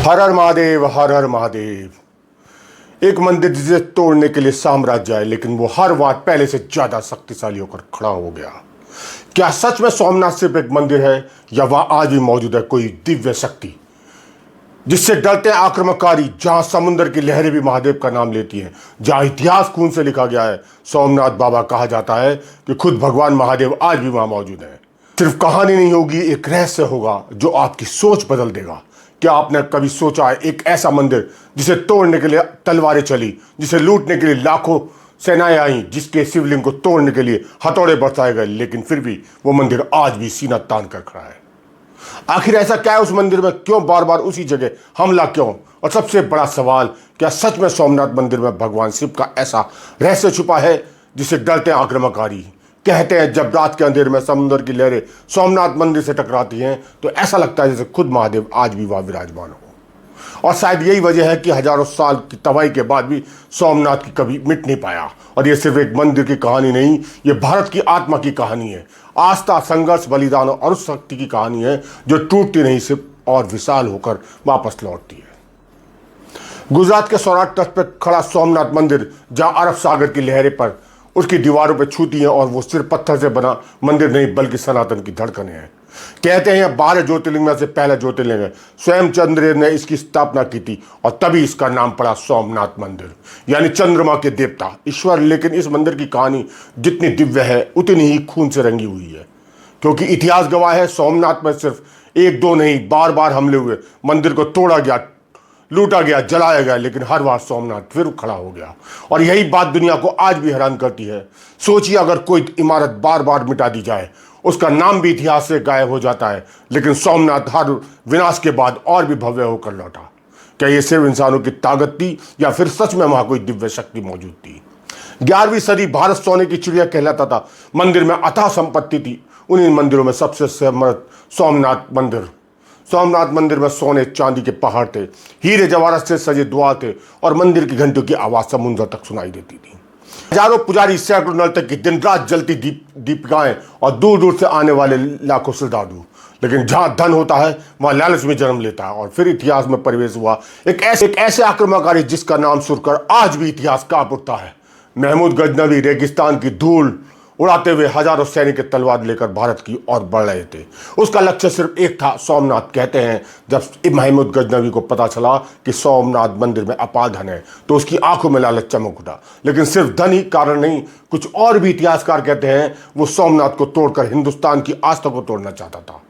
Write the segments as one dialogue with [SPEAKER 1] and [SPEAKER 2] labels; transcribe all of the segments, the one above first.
[SPEAKER 1] हर हर महादेव, हर हर महादेव। एक मंदिर जिसे तोड़ने के लिए साम्राज्य है, लेकिन वो हर बार पहले से ज्यादा शक्तिशाली होकर खड़ा हो गया। क्या सच में सोमनाथ सिर्फ एक मंदिर है, या वह आज भी मौजूद है कोई दिव्य शक्ति जिससे डरते हैं आक्रमणकारी, जहां समुद्र की लहरें भी महादेव का नाम लेती हैं, जहां इतिहास खून से लिखा गया है। सोमनाथ बाबा कहा जाता है कि खुद भगवान महादेव आज भी वहां मौजूद है। सिर्फ कहानी नहीं होगी, एक रहस्य होगा जो आपकी सोच बदल देगा। क्या आपने कभी सोचा है एक ऐसा मंदिर जिसे तोड़ने के लिए तलवारें चली, जिसे लूटने के लिए लाखों सेनाएं आई, जिसके शिवलिंग को तोड़ने के लिए हथौड़े बरसाए गए, लेकिन फिर भी वो मंदिर आज भी सीना तान कर खड़ा है। आखिर ऐसा क्या है उस मंदिर में? क्यों बार बार उसी जगह हमला क्यों? और सबसे बड़ा सवाल, क्या सच में सोमनाथ मंदिर में भगवान शिव का ऐसा रहस्य छुपा है जिसे डरते हैं आक्रमणकारी? कहते हैं जब रात के अंधेरे में समुद्र की लहरें सोमनाथ मंदिर से टकराती हैं तो ऐसा लगता है जैसे खुद महादेव आज भी वहां विराजमान हो। और शायद यही वजह है कि हजारों साल की तबाही के बाद भी सोमनाथ की कभी मिट नहीं पाया। और ये सिर्फ एक मंदिर की कहानी नहीं, ये भारत की आत्मा की कहानी है। आस्था, संघर्ष, बलिदान और उस शक्ति की कहानी है जो टूटती नहीं, सिर्फ और विशाल होकर वापस लौटती है। गुजरात के सौराठ तट पर खड़ा सोमनाथ मंदिर, जहां अरब सागर की लहरें पर उसकी दीवारों पर छूती हैं, और वो सिर्फ पत्थर से बना मंदिर नहीं बल्कि सनातन की धड़कनें हैं। कहते हैं 12 ज्योतिर्लिंग में से पहला ज्योतिर्लिंग है। स्वयं चंद्रदेव ने इसकी स्थापना की थी और तभी इसका नाम पड़ा सोमनाथ मंदिर, यानी चंद्रमा के देवता ईश्वर। लेकिन इस मंदिर की कहानी जितनी दिव्य है उतनी ही खून से रंगी हुई है, क्योंकि इतिहास गवाह है सोमनाथ में सिर्फ एक दो नहीं, बार बार हमले हुए, मंदिर को तोड़ा गया, लूटा गया, जलाया गया, लेकिन हर बार सोमनाथ फिर खड़ा हो गया। और यही बात दुनिया को आज भी हैरान करती है। सोचिए, अगर कोई इमारत बार बार मिटा दी जाए, उसका नाम भी इतिहास से गायब हो जाता है, लेकिन सोमनाथ हर विनाश के बाद और भी भव्य होकर लौटा। क्या ये सिर्फ इंसानों की ताकत थी, या फिर सच में वहां कोई दिव्य शक्ति मौजूद थी? 11वीं सदी भारत सोने की चिड़िया कहलाता था। मंदिर में अथाह संपत्ति थी। उन्हीं मंदिरों में सबसे समृद्ध सोमनाथ मंदिर में सोने चांदी के पहाड़ थे, हीरे जवाहरात से सजे द्वार थे, और मंदिर की घंटियों की आवाज समुद्र तक सुनाई देती थी। हजारों पुजारी, सैकड़ों नर्तक की दिन रात जलती दीपिकाएं, और दूर दूर से आने वाले लाखों श्रद्धालु। लेकिन जहां धन होता है वहां लालच में जन्म लेता है। और फिर इतिहास में प्रवेश हुआ एक ऐसे आक्रमणकारी जिसका नाम सुनकर आज भी इतिहास कांप उठता है। महमूद गजनवी रेगिस्तान की धूल उड़ाते हुए हजारों सैनिक तलवार लेकर भारत की ओर बढ़ रहे थे। उसका लक्ष्य सिर्फ एक था, सोमनाथ। कहते हैं जब महमूद गजनवी को पता चला कि सोमनाथ मंदिर में अपार धन है तो उसकी आंखों में लालच चमक उठा। लेकिन सिर्फ धन ही कारण नहीं, कुछ और भी इतिहासकार कहते हैं वो सोमनाथ को तोड़कर हिंदुस्तान की आस्था को तोड़ना चाहता था।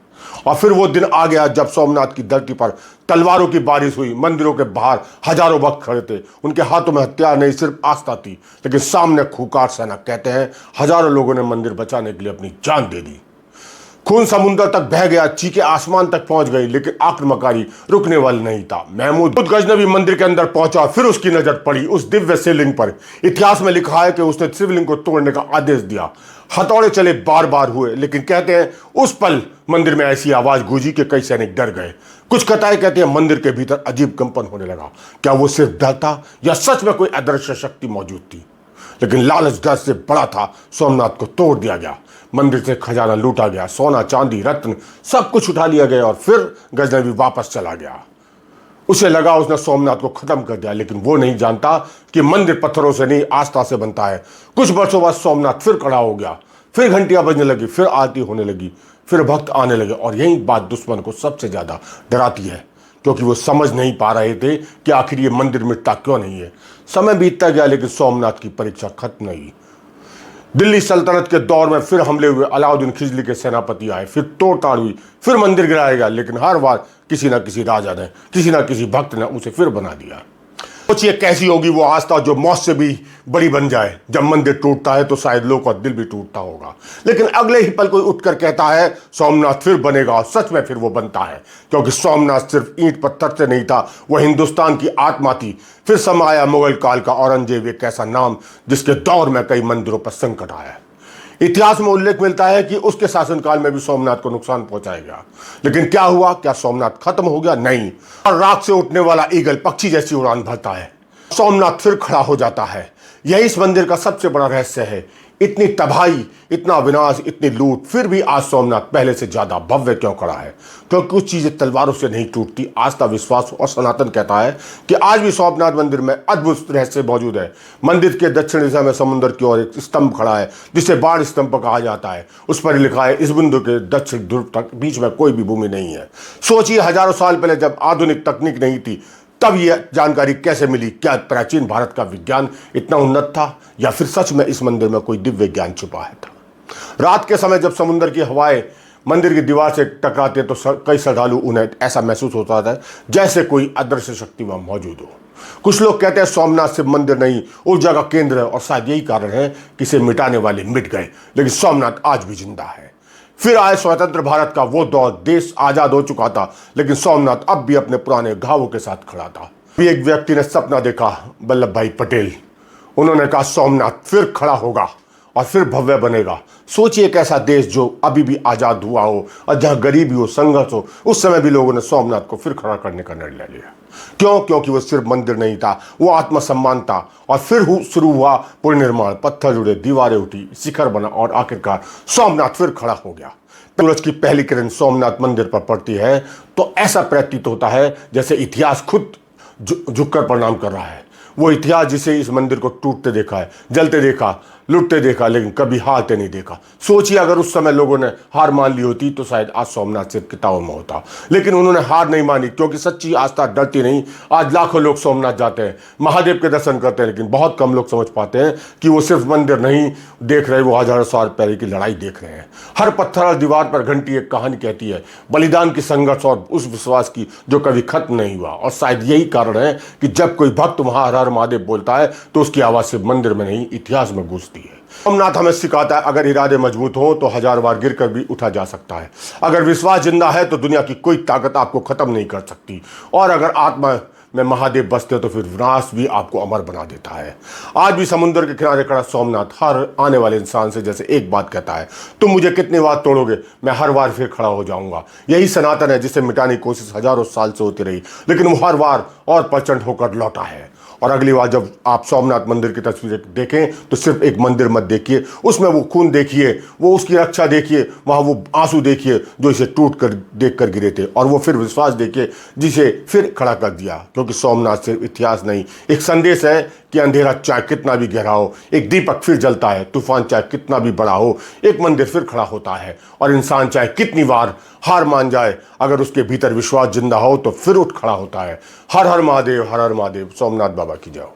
[SPEAKER 1] और फिर वो दिन आ गया जब सोमनाथ की धरती पर तलवारों की बारिश हुई। मंदिरों के बाहर हजारों भक्त खड़े थे। उनके हाथों में हथियार नहीं, सिर्फ आस्था थी, लेकिन सामने खूंखार सेना। कहते हैं हजारों लोगों ने मंदिर बचाने के लिए अपनी जान दे दी। खून समुद्र तक बह गया, चीखें आसमान तक पहुंच गई, लेकिन आक्रमणकारी रुकने वाला नहीं था। महमूद गजनवी मंदिर के अंदर पहुंचा, फिर उसकी नजर पड़ी उस दिव्य शिवलिंग पर। इतिहास में लिखा है कि उसने शिवलिंग को तोड़ने का आदेश दिया। हथौड़े चले, बार बार हुए, लेकिन कहते हैं उस पल मंदिर में ऐसी आवाज गूंजी कि कई सैनिक डर गए। कुछ कथाएं कहते हैं मंदिर के भीतर अजीब कंपन होने लगा। क्या वो सिर्फ डर था, या सच में कोई अदृश्य शक्ति मौजूद थी? लेकिन लालच डर से बड़ा था। सोमनाथ को तोड़ दिया गया, मंदिर से खजाना लूटा गया, सोना चांदी रत्न सब कुछ उठा लिया गया, और फिर गजनवी वापस चला गया। उसे लगा उसने सोमनाथ को खत्म कर दिया, लेकिन वो नहीं जानता कि मंदिर पत्थरों से नहीं, आस्था से बनता है। कुछ वर्षों बाद सोमनाथ फिर खड़ा हो गया, फिर घंटियां बजने लगी, फिर आरती होने लगी, फिर भक्त आने लगे। और यही बात दुश्मन को सबसे ज्यादा डराती है, क्योंकि वो समझ नहीं पा रहे थे कि आखिर ये मंदिर मिटता क्यों नहीं है। समय बीतता गया, लेकिन सोमनाथ की परीक्षा खत्म नहीं। दिल्ली सल्तनत के दौर में फिर हमले हुए, अलाउद्दीन खिलजी के सेनापति आए, फिर तोड़ताड़ हुई, फिर मंदिर गिराया गया, लेकिन हर बार किसी ना किसी राजा ने, किसी ना किसी भक्त ने उसे फिर बना दिया। सोचिए कैसी होगी वो आस्था जो मौत से भी बड़ी बन जाए। जब मंदिर टूटता है तो शायद लोग का दिल भी टूटता होगा, लेकिन अगले ही पल कोई उठकर कहता है सोमनाथ फिर बनेगा, और सच में फिर वो बनता है। क्योंकि सोमनाथ सिर्फ ईंट पत्थर से नहीं था, वह हिंदुस्तान की आत्मा थी। फिर समय आया मुगल काल का, औरंगजेब एक ऐसा नाम जिसके दौर में कई मंदिरों पर संकट आया। इतिहास में उल्लेख मिलता है कि उसके शासनकाल में भी सोमनाथ को नुकसान पहुंचाया गया। लेकिन क्या हुआ? क्या सोमनाथ खत्म हो गया? नहीं। और राख से उठने वाला ईगल पक्षी जैसी उड़ान भरता है, सोमनाथ फिर खड़ा हो जाता है। यही इस मंदिर का सबसे बड़ा रहस्य है। इतनी तबाही, इतना विनाश, इतनी लूट, फिर भी आज सोमनाथ पहले से ज्यादा भव्य क्यों खड़ा है? क्योंकि कुछ चीजें तलवारों से नहीं टूटती, आस्था, विश्वास और सनातन कहता है कि आज भी सोमनाथ मंदिर में अद्भुत रहस्य मौजूद है। मंदिर के दक्षिण दिशा में समुद्र की ओर एक स्तंभ खड़ा है जिसे बाण स्तंभ कहा जाता है। उस पर लिखा है, इस बिंदु के दक्षिण ध्रुव तक बीच में कोई भी भूमि नहीं है। सोचिए, हजारों साल पहले जब आधुनिक तकनीक नहीं थी, तब यह जानकारी कैसे मिली? क्या प्राचीन भारत का विज्ञान इतना उन्नत था, या फिर सच में इस मंदिर में कोई दिव्य ज्ञान छुपा है था? रात के समय जब समुद्र की हवाएं मंदिर की दीवार से टकराती है तो कई श्रद्धालु उन्हें ऐसा महसूस होता है जैसे कोई अदृश्य शक्ति वहां मौजूद हो। कुछ लोग कहते हैं सोमनाथ सिर्फ मंदिर नहीं, ऊर्जा का केंद्र है, और शायद यही कारण है कि इसे मिटाने वाले मिट गए, लेकिन सोमनाथ आज भी जिंदा है। फिर आए स्वतंत्र भारत का वो दौर, देश आजाद हो चुका था, लेकिन सोमनाथ अब भी अपने पुराने घावों के साथ खड़ा था। भी एक व्यक्ति ने सपना देखा, वल्लभ भाई पटेल। उन्होंने कहा, सोमनाथ फिर खड़ा होगा और फिर भव्य बनेगा। सोचिए, एक ऐसा देश जो अभी भी आजाद हुआ हो और जहां गरीबी हो, संघर्ष हो, उस समय भी लोगों ने सोमनाथ को फिर खड़ा करने का निर्णय लिया। क्यों? क्योंकि वो सिर्फ मंदिर नहीं था, वो आत्मसम्मान था। और फिर शुरू हुआ पुनर्निर्माण, पत्थर जुड़े, दीवारें उठी, शिखर बना, और आखिरकार सोमनाथ फिर खड़ा हो गया। सूरज की पहली किरण सोमनाथ मंदिर पर पड़ती है तो ऐसा प्रतीत होता है जैसे इतिहास खुद झुककर प्रणाम कर रहा है। वो इतिहास जिसे इस मंदिर को टूटते देखा है, जलते देखा, लुटते देखा, लेकिन कभी हारते नहीं देखा। सोचिए, अगर उस समय लोगों ने हार मान ली होती तो शायद आज सोमनाथ सिर्फ किताबों में होता, लेकिन उन्होंने हार नहीं मानी, क्योंकि सच्ची आस्था डरती नहीं। आज लाखों लोग सोमनाथ जाते हैं, महादेव के दर्शन करते हैं, लेकिन बहुत कम लोग समझ पाते हैं कि वो सिर्फ मंदिर नहीं देख रहे, वो हजारों साल पहले की लड़ाई देख रहे हैं। हर पत्थर और दीवार पर घंटी एक कहानी कहती है, बलिदान की, संघर्ष और उस विश्वास की जो कभी खत्म नहीं हुआ। और शायद यही कारण है कि जब कोई भक्त वहां हर हर महादेव बोलता है तो उसकी आवाज सिर्फ मंदिर में नहीं, इतिहास में गूंजती है। सोमनाथ हमें सिखाता है, अगर इरादे मजबूत हो तो हजार बार गिरकर भी उठा जा सकता है। अगर विश्वास जिंदा है तो दुनिया की कोई ताकत आपको खत्म नहीं कर सकती। और अगर आत्मा में महादेव बसते तो फिर विनाश भी आपको अमर बना देता है। आज भी समुद्र के किनारे खड़ा सोमनाथ हर आने वाले इंसान से जैसे एक बात कहता है, तुम मुझे कितनी बार तोड़ोगे, मैं हर बार फिर खड़ा हो जाऊंगा। यही सनातन है जिसे मिटाने की कोशिश हजारों साल से होती रही, लेकिन वो हर बार और प्रचंड होकर लौटा है। और अगली बार जब आप सोमनाथ मंदिर की तस्वीरें देखें तो सिर्फ एक मंदिर मत देखिए, उसमें वो खून देखिए, वो उसकी रक्षा देखिए, वहाँ वो आंसू देखिए जो इसे टूट कर देख कर गिरे थे, और वो फिर विश्वास देखिए जिसे फिर खड़ा कर दिया। क्योंकि सोमनाथ सिर्फ इतिहास नहीं, एक संदेश है कि अंधेरा चाहे कितना भी गहरा हो, एक दीपक फिर जलता है, तूफान चाहे कितना भी बड़ा हो, एक मंदिर फिर खड़ा होता है, और इंसान चाहे कितनी बार हार मान जाए, अगर उसके भीतर विश्वास जिंदा हो तो फिर उठ खड़ा होता है। हर हर महादेव, हर हर महादेव। सोमनाथ बाबा की जय।